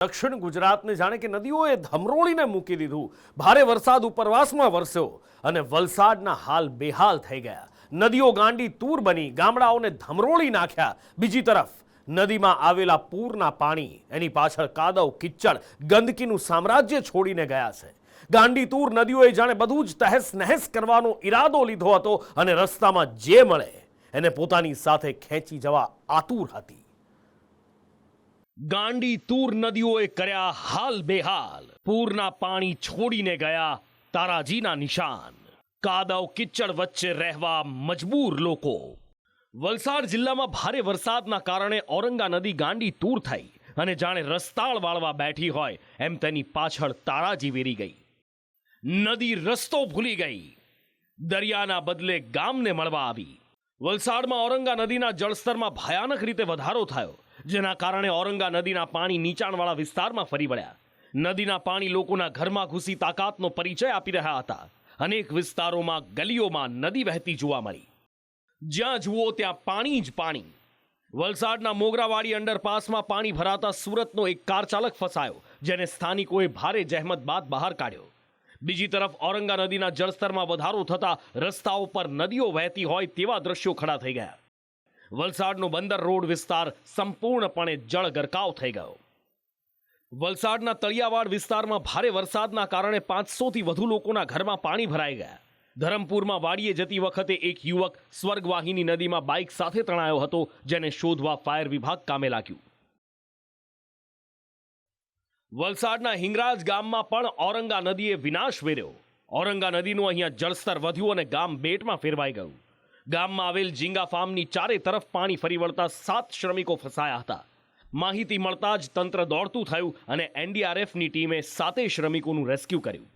દક્ષિણ ગુજરાતને જાણે કે નદીઓએ ધમરોળીને મૂકી દીધું। ભારે વરસાદ ઉપરવાસમાં વરસ્યો અને વલસાડના હાલ બેહાલ થઈ ગયા। નદીઓ ગાંડી તૂર બની, ગામડાઓને ધમરોળી નાખ્યા। બીજી તરફ નદીમાં આવેલા પૂરના પાણી, એની પાછળ કાદવ કિચ્ચડ, ગંદકીનું સામ્રાજ્ય છોડીને ગયા છે। ગાંડી તૂર નદીઓએ જાણે બધું જ તહેસ નહેસ કરવાનો ઈરાદો લીધો હતો અને રસ્તામાં જે મળે એને પોતાની સાથે ખેંચી જવા આતુર હતી। ગાંડી તૂર નદીઓએ કર્યા હાલ બેહાલ, પૂરના પાણી છોડીને ગયા તારાજીના નિશાન, કાદવ કિચ્ચડ વચ્ચે રહેવા મજબૂર લોકો। વલસાડ જિલ્લામાં ભારે વરસાદના કારણે ઔરંગા નદી ગાંડી તૂર થઈ અને જાણે રસ્તાળ વાળવા બેઠી હોય એમ તેની પાછળ તારાજી વેરી ગઈ। નદી રસ્તો ભૂલી ગઈ, દરિયાના બદલે ગામને મળવા આવી। વલસાડમાં ઔરંગા નદીના જળસ્તરમાં ભયાનક રીતે વધારો થયો, જેના કારણે ઔરંગા નદીના પાણી નીચાણવાળા વિસ્તારમાં ફરી વળ્યા। નદીના પાણી લોકોના ઘરમાં ઘૂસી તાકાતનો પરિચય આપી રહ્યા હતા। અનેક વિસ્તારોમાં ગલીઓમાં નદી વહેતી જોવા મળી, જ્યાં જુઓ ત્યાં પાણી જ પાણી। વલસાડના મોગરાવાડી અંડરપાસમાં પાણી ભરાતા સુરતનો એક કાર ચાલક ફસાયો, જેને સ્થાનિકોએ ભારે જહેમત બાદ બહાર કાઢ્યો। બીજી તરફ ઔરંગા નદીના જળસ્તરમાં વધારો થતા રસ્તાઓ પર નદીઓ વહેતી હોય તેવા દ્રશ્યો ખડા થઈ ગયા। વલસાડનો બંદર રોડ વિસ્તાર સંપૂર્ણપણે જળ ગરકાવ થઈ ગયો। વલસાડના તળિયાવાડ વિસ્તારમાં ભારે વરસાદના કારણે 500થી વધુ લોકોના ઘરમાં પાણી ભરાઈ ગયા। ધરમપુરમાં વાડીએ જતી વખતે એક યુવક સ્વર્ગવાહિની નદીમાં બાઇક સાથે તણાયો હતો, જેને શોધવા ફાયર વિભાગ કામે લાગ્યું। વલસાડના હિંગરાજ ગામમાં પણ ઔરંગા નદીએ વિનાશ વેર્યો। ઔરંગા નદીનું અહીંયા જળસ્તર વધ્યું અને ગામ બેટમાં ફેરવાઈ ગયું। ગામમાં આવેલ ઝીંગા ફાર્મની ચારે તરફ પાણી ફરી વળતા 7 શ્રમિકો ફસાયા હતા। માહિતી મળતા જ તંત્ર દોડતું થયું અને એનડીઆરએફની ટીમે 7 શ્રમિકોનું રેસ્ક્यू કર્યું।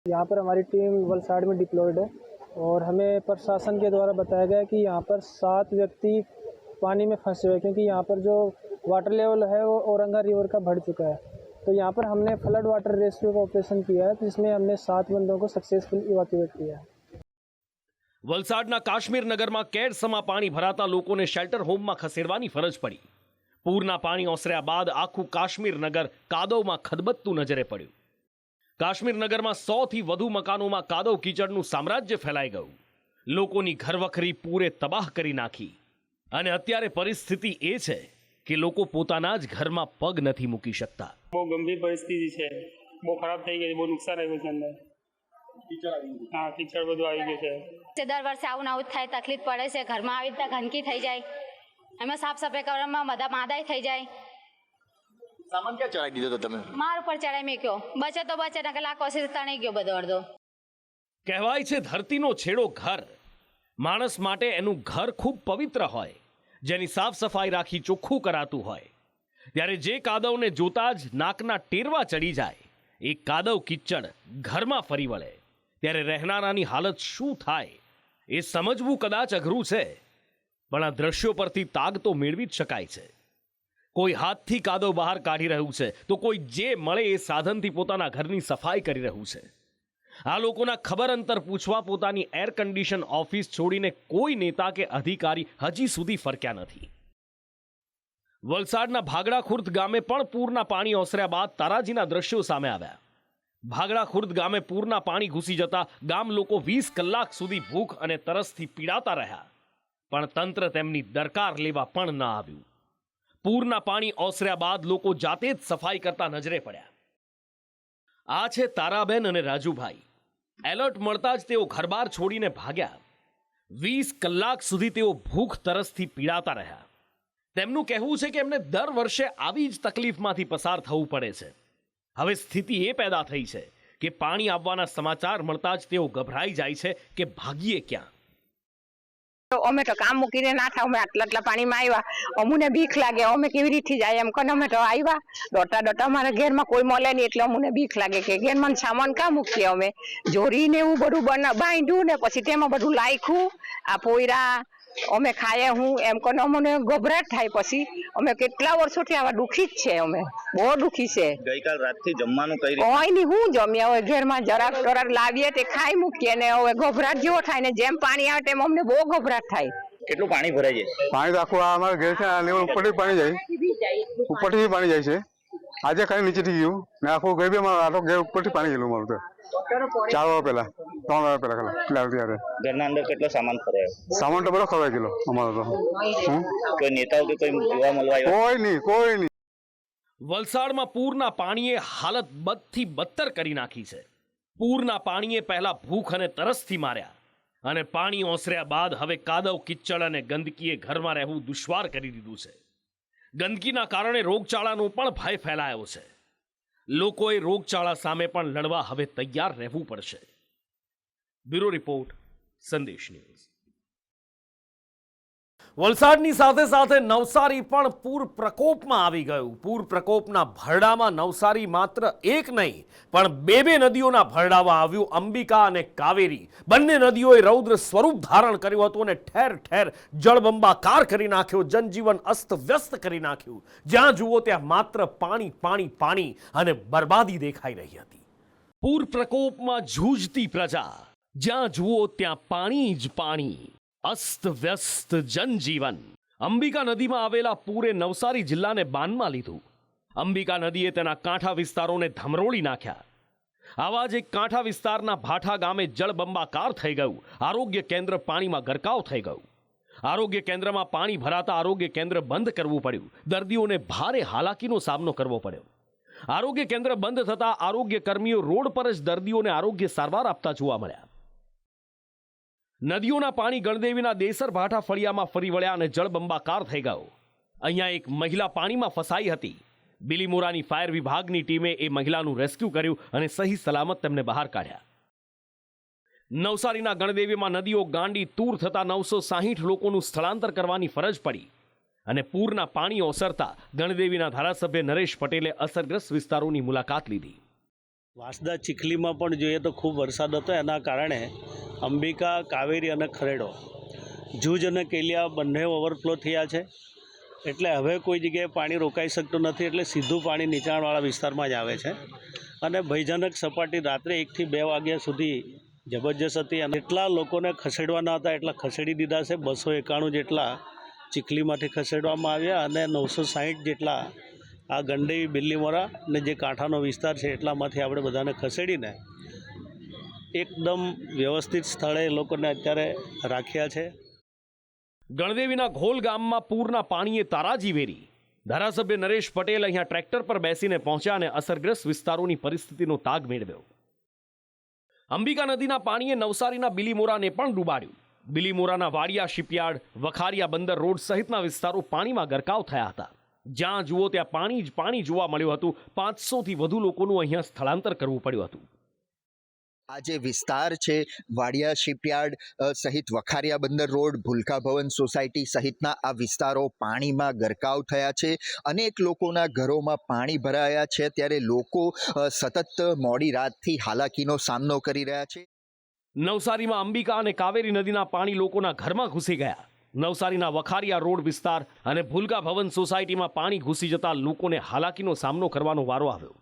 यहाँ पर हमारी टीम वलसाड़ में डिप्लॉयड है और हमें प्रशासन के द्वारा बताया गया कि यहाँ पर 7 व्यक्ति पानी में फंसे हुए हैं, क्योंकि यहाँ पर जो वाटर लेवल है वो औरंगा रिवर का बढ़ चुका है। तो यहाँ पर हमने फ्लड वाटर रेस्क्यू का ऑपरेशन किया है, जिसमें हमने 7 बंदों को सक्सेसफुल इवैक्यूएट किया है। વલસાડના કાશ્મીર નગરમાં કેડસમાં પાણી ભરાતા લોકોને શેલ્ટર હોમમાં ખસેડવાની ફરજ પડી। પૂરના પાણી ઓસર્યા બાદ આખું કાશ્મીર નગર કાદવમાં ખદબદતું નજરે પડ્યું। કાશ્મીર નગરમાં 100થી વધુ મકાનોમાં કાદવ કીચડનું સામ્રાજ્ય ફેલાઈ ગયું। લોકોની ઘરવખરી પૂરે તબાહ કરી નાખી અને અત્યારે પરિસ્થિતિ એ છે કે લોકો પોતાના જ ઘરમાં પગ નથી મૂકી શકતા। બહુ ગંભીર પરિસ્થિતિ છે, બહુ ખરાબ થઈ ગઈ, બહુ નુકસાન આવ્યું છે અંદર। હા, કીચડ બધું આવી ગયું છે। દર વર્ષે આવું આવું થાય, તકલીફ પડે છે। ઘરમાં આવી રીતે ગંદકી થઈ જાય, એમાં સાફ સફાઈ કરવામાં બધા માદાય થઈ જાય। સામાન ક્યાં ચડાવી દીધો તમે? માર ઉપર ચડાઈ મેક્યો, બચે તો બચે, ને કલાક કોશિશ તણાઈ ગયો બધો અડધો। કહેવાય છે ધરતીનો છેડો ઘર, માણસ માટે એનું ઘર ખૂબ પવિત્ર હોય, જેની સાફ સફાઈ રાખી ચોખ્ખું કરાતું હોય। ત્યારે જે કાદવને જોતા જ નાકના ટેરવા ચડી જાય, એ કાદવ કિચ્ચડ ઘરમાં ફરી વળે ત્યારે રહેનારાની હાલત શું થાય એ સમજવું કદાચ અઘરું છે, પણ આ દ્રશ્યો પરથી તાગ તો મેળવી જ શકાય છે। કોઈ હાથથી કાદવ બહાર કાઢી રહ્યું છે, તો કોઈ જે મળે એ સાધનથી પોતાના ઘરની સફાઈ કરી રહ્યું છે। આ લોકોના ખબર અંતર પૂછવા પોતાની એર કન્ડિશન ઓફિસ છોડીને કોઈ નેતા કે અધિકારી હજી સુધી ફરક્યા નથી। વલસાડના ભાગડા ખુર્દ ગામે પણ પૂરના પાણી ઓસર્યા બાદ તારાજીના દ્રશ્યો સામે આવ્યા। ભાગડા ખુર્દ ગામે પૂરના પાણી ઘૂસી જતા ગામ લોકો 20 કલાક સુધી ભૂખ અને તરસથી પીડાતા રહ્યા, પણ તંત્ર તેમની દરકાર લેવા પણ ન આવ્યું। પૂરના પાણી ઓસર્યા બાદ લોકો જાતે જ સફાઈ કરતા નજરે પડ્યા। આ છે તારાબેન અને રાજુભાઈ। એલર્ટ મળતા જ તેઓ ઘરબાર છોડીને ભાગ્યા। 20 કલાક સુધી તેઓ ભૂખ તરસથી પીડાતા રહ્યા। તેમનું કહેવું છે કે એમને દર વર્ષે આવી જ તકલીફમાંથી પસાર થવું પડે છે। હવે સ્થિતિ એ પેદા થઈ છે કે પાણી આવવાના સમાચાર મળતા જ તેઓ ગભરાઈ જાય છે કે ભાગીએ ક્યાં। અમે તો કામ મૂકીને ના થાવ, અમે આટલા પાણીમાં આવ્યા, અમને બીક લાગે, અમે કેવી રીતે જાય એમ કરીને અમે તો આવ્યા દોટા અમારા ઘરમાં કોઈ મળે નહીં, એટલે અમને બીક લાગે કે ઘરમાં સામાન કામ મૂકીએ। અમે જોરીને એવું બધું બાંધ્યું ને પછી તેમાં બધું લાખ્યું, આ પોયરા અમે ખાઈએ હું એમ કરીને અમને ગભરાટ થાય। પછી અમે કેટલા વર્ષોથી આવા દુઃખી જ છે, અમે બહુ દુઃખી છે। ગઈકાલ રાતથી જમવાનું કઈ રીતે? કોઈ નહીં, હું જમ્યા હવે ઘરમાં જરાક લાવીએ તે ખાઈ મૂકીએ ને હવે ગભરાટ જેવો થાય ને જેમ પાણી આવે તેમ અમને બહુ ગભરાટ થાય। કેટલું પાણી ભરાય છે? પાણી તો આખું અમારા ઘેર છે, ઉપરથી પાણી જાય, ઉપરથી પાણી જાય છે। આજે કઈ નીચેથી ગયું ને આખું ગઈ બી મારો આટો ઘેર ઉપરથી પાણી ગયેલું મારું તો 4 વાર પહેલા 3 વાર પહેલા ત્યારે ઘરના અંદર કેટલો સામાન ફરાયો? સામાન તો બધો ખવાઈ ગયેલો અમારો તો. કોઈ નેતાઓ કે કોઈ જોવા મળવા આવ્યા? કોઈ નહીં. વલસાડમાં પૂરના પાણીએ હાલત બદથી બદતર કરી નાખી છે. પૂરના પાણીએ પહેલા ભૂખ અને તરસથી માર્યા અને પાણી ઓસર્યા બાદ હવે કાદવ કિચડ અને ગંદકીએ ઘરમાં રહેવું દુશ્વાર કરી દીધું છે. ગંદકીના કારણે રોગચાળાનો પણ ભય ફેલાયો છે. લોકોએ રોગચાળા સામે પણ લડવા હવે તૈયાર રહેવું પડશે. બ્યુરો રિપોર્ટ, સંદેશ ન્યૂઝ. વલસાડની સાથે સાથે નવસારી પણ પૂર પ્રકોપમાં આવી ગયું. પૂર પ્રકોપના ભરડામાં નવસારી માત્ર એક નહીં પણ બે નદીઓના ભરડામાં આવ્યું. અંબિકા અને કાવેરી બંને નદીઓએ રૌદ્ર સ્વરૂપ ધારણ કર્યું હતું અને ઠેર ઠેર જળબંબાકાર કરી નાખ્યો. જનજીવન અસ્તવ્યસ્ત કરી નાખ્યું. જ્યાં જુઓ ત્યાં માત્ર પાણી પાણી પાણી અને બરબાદી દેખાઈ રહી હતી. પૂર પ્રકોપમાં ઝૂઝતી પ્રજા, જ્યાં જુઓ ત્યાં પાણી જ પાણી, અસ્તવ્યસ્ત જનજીવન. અંબિકા નદીમાં આવેલા પૂરે નવસારી જિલ્લાને બાનમાં લીધું. અંબિકા નદીએ તેના કાંઠા વિસ્તારોને ધમરોળી નાખ્યા. આવા જ એક કાંઠા વિસ્તારના ભાઠા ગામે જળબંબાકાર થઈ ગયું. આરોગ્ય કેન્દ્ર પાણીમાં ગરકાવ થઈ ગયું. આરોગ્ય કેન્દ્રમાં પાણી ભરાતા આરોગ્ય કેન્દ્ર બંધ કરવું પડ્યું. દર્દીઓને ભારે હાલાકીનો સામનો કરવો પડ્યો. આરોગ્ય કેન્દ્ર બંધ થતા આરોગ્ય કર્મીઓ રોડ પર જ દર્દીઓને આરોગ્ય સારવાર આપતા જોવા મળ્યા. નદીઓના પાણી ગણદેવીના દેસર ભાઠા ફળિયામાં ફરી વળ્યા અને જળબંબાકાર થઈ ગયો. અહીંયા એક મહિલા પાણીમાં ફસાઈ હતી. બિલીમોરાની ફાયર વિભાગની ટીમે એ મહિલાનું રેસ્ક્યુ કર્યું અને સહી સલામત તેમને બહાર કાઢ્યા. નવસારીના ગણદેવીમાં નદીઓ ગાંડી તૂર થતા 960 લોકોનું સ્થળાંતર કરવાની ફરજ પડી અને પૂરના પાણી ઓસરતા ગણદેવીના ધારાસભ્ય નરેશ પટેલે અસરગ્રસ્ત વિસ્તારોની મુલાકાત લીધી. વાંસદા ચીખલીમાં પણ જોઈએ તો ખૂબ વરસાદ હતો. એના કારણે અંબિકા, કાવેરી અને ખરેડો, જૂજ અને કેલિયા બંને ઓવરફ્લો થયા છે. એટલે હવે કોઈ જગ્યાએ પાણી રોકાઈ શકતું નથી. એટલે સીધું પાણી નીચાણવાળા વિસ્તારમાં જ આવે છે અને ભયજનક સપાટી રાત્રે 1 થી 2 વાગ્યા સુધી જબરજસ્ત હતી. અને એટલા લોકોને ખસેડવાના હતા એટલા ખસેડી દીધા છે. 291 જેટલા ચીખલીમાંથી ખસેડવામાં આવ્યા અને 960 જેટલા આ ગંડેવી, બિલીમોરા ને જે કાંઠાનો વિસ્તાર છે એટલામાંથી આપણે બધાને ખસેડીને એકદમ વ્યવસ્થિત સ્થળે એ લોકોને અત્યારે રાખ્યા છે. ગણદેવીના ઘોલ ગામમાં પૂરના પાણીએ તારાજી વેરી. ધારાસભ્ય નરેશ પટેલ અહીંયા ટ્રેક્ટર પર બેસીને પહોંચ્યા અને અસરગ્રસ્ત વિસ્તારોની પરિસ્થિતિનો તાગ મેળવ્યો. અંબિકા નદીના પાણીએ નવસારીના બિલીમોરાને પણ ડૂબાડ્યું. બિલીમોરાના વાડિયા શિપયાર્ડ, વખારિયા બંદર રોડ સહિતના વિસ્તારો પાણીમાં ગરકાવ થયા હતા. જ્યાં જુઓ ત્યાં પાણી જ પાણી જોવા મળ્યું હતું. 500થી વધુ લોકોનું અહીંયા સ્થળાંતર કરવું પડ્યું હતું. આ જે વિસ્તાર છે વાડિયા શિપયાર્ડ સહિત વખારિયા બંદર રોડ, ભૂલકા ભવન સોસાયટી સહિતના આ વિસ્તારો પાણીમાં ગરકાવ થયા છે. અનેક લોકોના ઘરોમાં પાણી ભરાયા છે. ત્યારે લોકો સતત મોડી રાતથી હાલાકીનો સામનો કરી રહ્યા છે. નવસારીમાં અંબિકા અને કાવેરી નદીના પાણી લોકોના ઘરમાં ઘૂસી ગયા. નવસારીના વખારિયા રોડ વિસ્તાર અને ભૂલકા ભવન સોસાયટીમાં પાણી ઘૂસી જતા લોકોને હાલાકીનો સામનો કરવાનો વારો આવ્યો.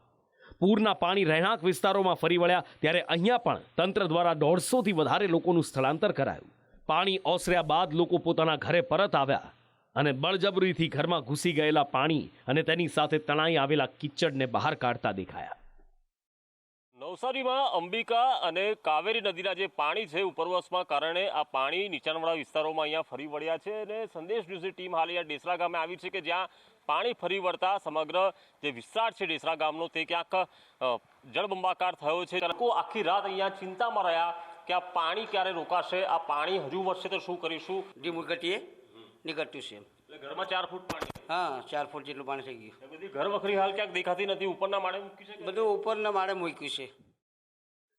પૂરના પાણી રહેણાંક વિસ્તારોમાં ફરી વળ્યા ત્યારે અહીંયા પણ તંત્ર દ્વારા 150થી વધારે લોકોનું સ્થળાંતર કરાયું. પાણી ઓસર્યા બાદ લોકો પોતાના ઘરે પરત આવ્યા અને બળજબરીથી ઘરમાં ઘૂસી ગયેલા પાણી અને તેની સાથે તણાઈ આવેલા કિચડને બહાર કાઢતા દેખાયા. નવસારીમાં અંબિકા અને કાવેરી નદીના જે પાણી છે ઉપરવાસમાં કારણે આ પાણી નીચાણવાળા વિસ્તારોમાં અહીંયા ફરી વળ્યા છે અને સંદેશ ન્યૂઝની ટીમ હાલ અહીંયા ડેસરા ગામે આવી છે કે જ્યાં પાણી ફરી વળતા સમગ્ર જે વિસ્તાર છે ડેસરા ગામનો તે ક્યાંક જળબંબાકાર થયો છે. લોકો આખી રાત અહીંયા ચિંતામાં રહ્યા કે આ પાણી ક્યારે રોકાશે, આ પાણી હજુ વધશે તો શું કરીશું. જે મુકટીએ નીકળતું છે એટલે ઘરમાં 4 ફૂટ પાણી. હા, 4 ફૂટ જેટલું પાણી થઈ ગયું. બધી ઘર વખરી હાલ ક્યાંક દેખાતી નથી. ઉપરના માળે મૂક્યું છે, બધું ઉપરના માળે મૂક્યું છે.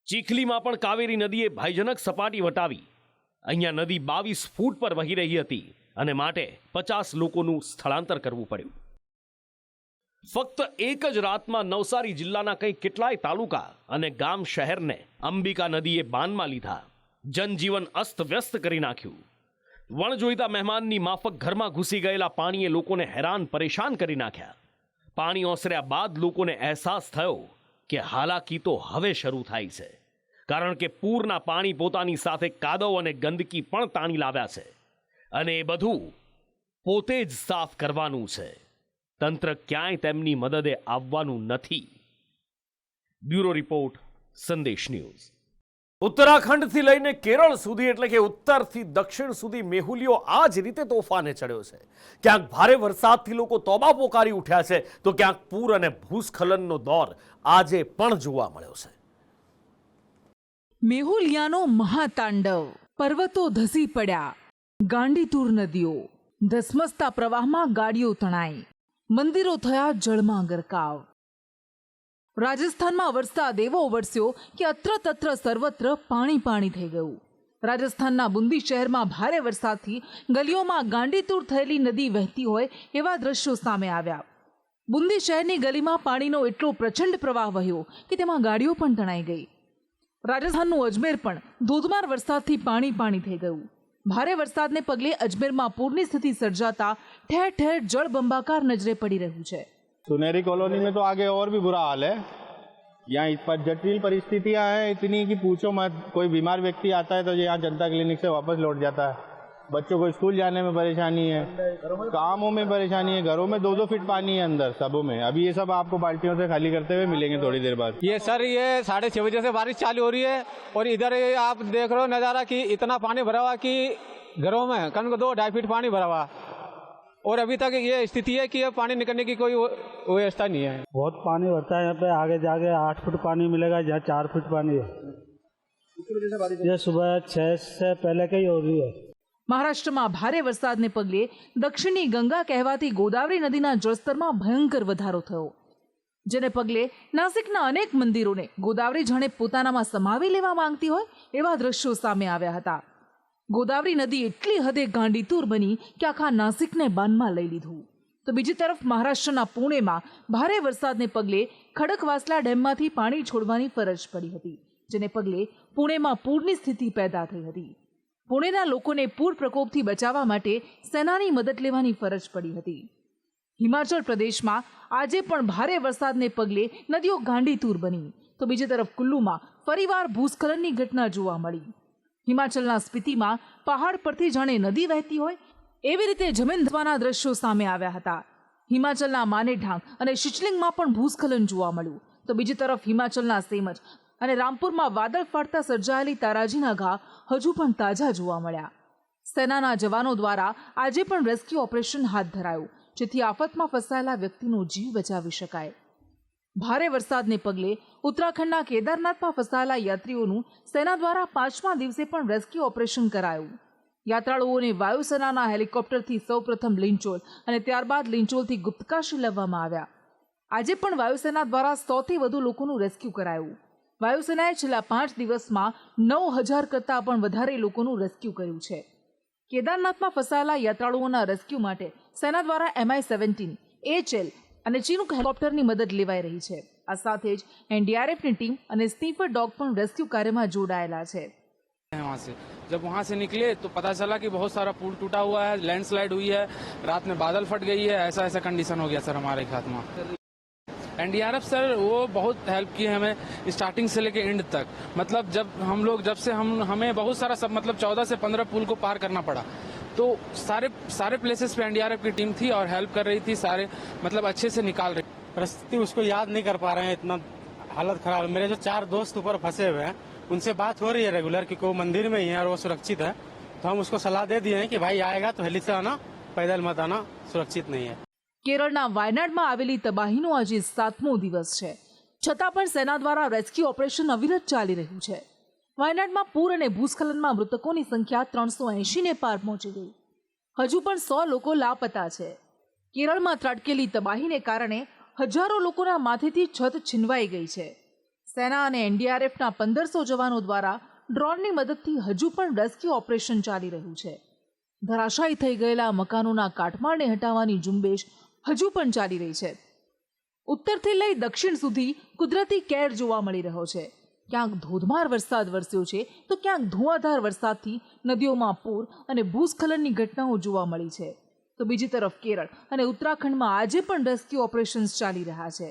ચીખલીમાં પણ કાવેરી નદીએ ભયજનક સપાટી વટાવી. અહીંયા નદી 22 ફૂટ પર વહી રહી હતી અને માટે 50 લોકોનું સ્થળાંતર કરવું પડ્યું. ફક્ત એક જ રાતમાં નવસારી જિલ્લાના કંઈ કેટલાય તાલુકા અને ગામ શહેરને અંબિકા નદીએ બાનમાં લીધા. જનજીવન અસ્તવ્યસ્ત કરી નાખ્યું. વણજોઈતા મહેમાનની માફક ઘરમાં ઘૂસી ગયેલા પાણીએ લોકોને હેરાન પરેશાન કરી નાખ્યા. પાણી ઓસર્યા બાદ લોકોને અહેસાસ થયો કે હાલાકી તો હવે શરૂ થાય છે. કારણ કે પૂરના પાણી પોતાની સાથે કાદવ અને ગંદકી પણ તાણી લાવ્યા છે અને એ બધું પોતે જ સાફ કરવાનું છે. તંત્ર ક્યાંય તેમની મદદે આવવાનું નથી. બ્યુરો રિપોર્ટ, સંદેશ ન્યૂઝ. ઉત્તરાખંડથી લઈને કેરળ સુધી એટલે કે ઉત્તરથી દક્ષિણ સુધી મેહુલિયો આ જ રીતે તોફાને ચડ્યો છે. ક્યાંક ભારે વરસાદથી લોકો તોબા પોકારી ઉઠ્યા છે, તો ક્યાંક પૂર અને ભૂસ્ખલનનો દોર આજે પણ જોવા મળ્યો છે. મેહુલિયાનો મહાતાંડવ, પર્વતો ધસી પડ્યા, ગાંડીતુર નદીઓ, ધસમસતા પ્રવાહમાં ગાડીઓ તણાઈ, મંદિરો થયા જળમાં ગરકાવ. રાજસ્થાનમાં વરસાદ એવો વરસ્યો કે અત્ર સર્વત્ર પાણી પાણી થઈ ગયું. રાજસ્થાનના બુંદી શહેરમાં ભારે વરસાદથી ગલીઓમાં ગાંડીતુર થયેલી નદી વહેતી હોય એવા દ્રશ્યો સામે આવ્યા. બુંદી શહેરની ગલીમાં પાણીનો એટલો પ્રચંડ પ્રવાહ વહ્યો કે તેમાં ગાડીઓ પણ તણાઈ ગઈ. રાજસ્થાનનું અજમેર પણ ધોધમાર વરસાદથી પાણી પાણી થઈ ગયું. ભારે વરસાદને પગલે અજમેરમાં પૂરની સ્થિતિ સર્જાતા ઠેર ઠેર જળબંબાકાર નજરે પડી રહ્યું છે. सुनहरी कॉलोनी में तो आगे और भी बुरा हाल है. यहाँ इस पर जटिल परिस्थितियाँ हैं इतनी कि पूछो मत. कोई बीमार व्यक्ति आता है तो यहाँ जनता क्लिनिक से वापस लौट जाता है. बच्चों को स्कूल जाने में परेशानी है, कामों में परेशानी है, घरों में 2-2 फीट पानी है अंदर सबों में. अभी ये सब आपको बाल्टियों से खाली करते हुए मिलेंगे थोड़ी देर बाद. ये सर ये 6:30 बजे से बारिश चालू हो रही है और इधर आप देख रहे हो नज़ारा कि इतना पानी भरा हुआ कि घरों में कम 2-2.5 फीट पानी भरा हुआ और अभी तक ये स्थिति है कि अब पानी निकलने की कोई व्यवस्था नहीं है. बहुत पानी भरता है यहाँ पे. आगे जाके 8 फुट पानी मिलेगा, जहाँ 4 फुट पानी है. ये सुबह 6 से पहले की हो रही है. મહારાષ્ટ્રમાં ભારે વરસાદને પગલે દક્ષિણની ગંગા કહેવાતી ગોદાવરી નદીના જળસ્તરમાં ભયંકર વધારો થયો, જેને પગલે નાસિકના અનેક મંદિરોને ગોદાવરી જાણે પોતાનામાં સમાવી લેવા માંગતી હોય એવા દ્રશ્યો સામે આવ્યા હતા. ગોદાવરી નદી એટલી હદે ગાંડીતુર બની કે આખા નાસિકને બાનમાં લઈ લીધું. તો બીજી તરફ મહારાષ્ટ્રના પુણેમાં ભારે વરસાદને પગલે ખડકવાસલા ડેમમાંથી પાણી છોડવાની ફરજ પડી હતી, જેને પગલે પુણેમાં પૂરની સ્થિતિ પેદા થઈ હતી. પુણેના લોકોને પૂર પ્રકોપથી બચાવવા માટે સેનાની મદદ લેવાની ફરજ પડી હતી. હિમાચલ પ્રદેશમાં આજે પણ ભારે વરસાદને પગલે નદીઓ ગાંડીતુર બની, તો બીજી તરફ કુલ્લુમાં ફરીવાર ભૂસ્ખલનની ઘટના જોવા મળી. હિમાચલના સ્પીતિમાં પહાડ પરથી જાણે નદી વહેતી હોય એવી રીતે જમીન ધસવાના દ્રશ્યો સામે આવ્યા હતા. હિમાચલના માનેઢાંગ અને શિચલિંગમાં પણ ભૂસ્ખલન જોવા મળ્યું, તો બીજી તરફ હિમાચલના સેમજ અને રામપુરમાં વાદળ ફાટતા સર્જાયેલી તારાજીના ઘા હજુ પણ તાજા જોવા મળ્યા. સેનાના જવાનો દ્વારા આજે પણ રેસ્ક્યુ ઓપરેશન હાથ ધરાયું, જેથી આફતમાં ફસાયેલા વ્યક્તિનો જીવ બચાવી શકાય. ભારે વરસાદને પગલે ઉત્તરાખંડના કેદારનાથમાં ફસાયેલા યાત્રીઓનું સેના દ્વારા 5મા દિવસે પણ રેસ્ક્યુ ઓપરેશન કરાયું. યાત્રાળુઓને વાયુસેનાના હેલિકોપ્ટરથી સૌપ્રથમ લિંચોલ અને ત્યારબાદ લિંચોલથી ગુપ્તકાશી લાવવામાં આવ્યા. આજે પણ વાયુસેના દ્વારા 100થી વધુ લોકોનું રેસ્ક્યુ કરાયું. વાયુસેનાએ છેલ્લા 5 દિવસમાં 9000 કરતાં પણ વધારે લોકોનું રેસ્ક્યુ કર્યું છે. કેદારનાથમાં ફસાયેલા યાત્રાળુઓના રેસ્ક્યુ માટે સેના દ્વારા MI-17, HL અને ચીનુક હેલિકોપ્ટરની મદદ લેવાઈ રહી છે. આ સાથે જ NDRFની ટીમ અને સ્નીફર ડોગ પણ રેસ્ક્યુ કાર્યમાં જોડાયેલા છે. जब वहाँ से निकले तो पता चला कि बहुत सारा पुल टूटा हुआ है, लैंडस्लाइड हुई है, रात में बादल फट गई है, ऐसा कंडीशन हो गया सर हमारे साथ में. NDRF सर वो बहुत हेल्प की है हमें स्टार्टिंग से लेके एंड तक. मतलब जब से हमें बहुत सारा सब मतलब 14 से 15 पुल को पार करना पड़ा, तो सारे प्लेसेस पे NDRF की टीम थी और हेल्प कर रही थी. सारे मतलब अच्छे से निकाल रही. परिस्थिति उसको याद नहीं कर पा रहे हैं, इतना हालत खराब है. मेरे जो 4 दोस्त ऊपर फंसे हुए हैं उनसे बात हो रही है रेगुलर कि वो मंदिर में ही है और वो सुरक्षित है. तो हम उसको सलाह दे दिए हैं कि भाई आएगा तो हेली से आना, पैदल मत आना, सुरक्षित नहीं है. કેરળના વાયનાડમાં આવેલી તબાહીનો આજે 7મો દિવસ છે, છતાં પણ સેના દ્વારા રેસ્ક્યુ ઓપરેશન અવિરત ચાલી રહ્યું છે. વાયનાડમાં પૂર અને ભૂસ્ખલનમાં મૃતકોની સંખ્યા 380ને પાર પહોંચી ગઈ. હજુ પણ 100 લોકો લાપતા છે. કેરળમાં ત્રાટકેલી તબાહીને કારણે હજારો લોકોના માથેથી છત છીનવાઈ ગઈ છે. સેના અને NDRFના 1500 જવાનો દ્વારા ડ્રોનની મદદથી હજુ પણ રેસ્ક્યુ ઓપરેશન ચાલી રહ્યું છે. ધરાશાયી થઈ ગયેલા મકાનોના કાટમાળને હટાવવાની ઝુંબેશ હજુ પણ ચાલી રહી છે. ઉત્તરથી લઈ દક્ષિણ સુધી કુદરતી કેર જોવા મળી રહ્યો છે. ક્યાંક ધોધમાર વરસાદ વરસ્યો છે, તો ક્યાંક ધુઆધાર વરસાદથી નદીઓમાં પૂર અને ભૂસ્ખલનની ઘટનાઓ જોવા મળી છે. તો બીજી તરફ કેરળ અને ઉત્તરાખંડમાં આજે પણ રેસ્ક્યુ ઓપરેશન્સ ચાલી રહ્યા છે,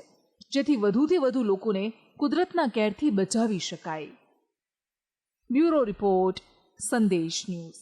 જેથી વધુથી વધુ લોકોને કુદરતના કેરથી બચાવી શકાય. બ્યુરો રિપોર્ટ, સંદેશ ન્યૂઝ.